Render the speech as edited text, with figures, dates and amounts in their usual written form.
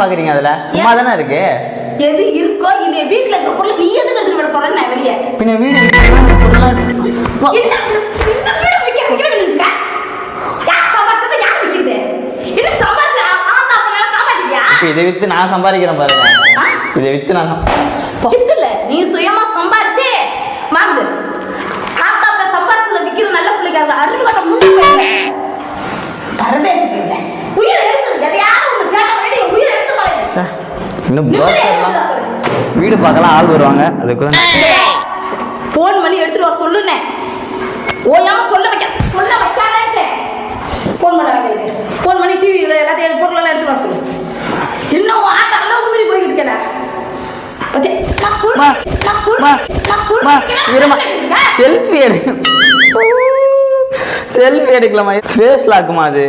பாக்குறீங்க அதுல சும்மா தானே இருக்கு. எது இருக்கோ இந்த வீட்ல இருக்க பொருள் நீ எதுக்கு எடுத்துட்டு வர போறேன்னு நான் வெளியே பின்ன வீடு இதை வித்து நான் சம்பாதிக்கிறேன் பாருங்க. இதை வித்து நான் இல்ல நீ சுயமா சம்பாரிச்சு வாங்கு. ஆத்தாப்ப சம்பாரிச்சத விக்கிற நல்ல பிள்ளைக்காரங்க அறிவு கட்ட முடியல. பரதேசி பிள்ளை உயிரை எடுத்து எதையாவது ஒன்று சேட்டை பண்ணி உயிரை எடுத்து தொலைங்க. இன்னும் வீடு பார்க்கலாம் ஆள் வருவாங்க. அதுக்கு ஃபோன் பண்ணி எடுத்துட்டு வர சொல்லுனே. ஓயாம சொல்ல வைக்காதே. ஃபோன் பண்ண வைக்கிறது. ஃபோன் பண்ணி டிவி எல்லாத்தையும் பொருளெல்லாம் எடுத்து வர சொல்லு. இன்னும் ஆட்டம் எல்லாம் உமிரி போய்கிட்டு இருக்கல. செல்ஃபி எடுக்கலாமா? ஃபேஸ் லாக்குமா அது?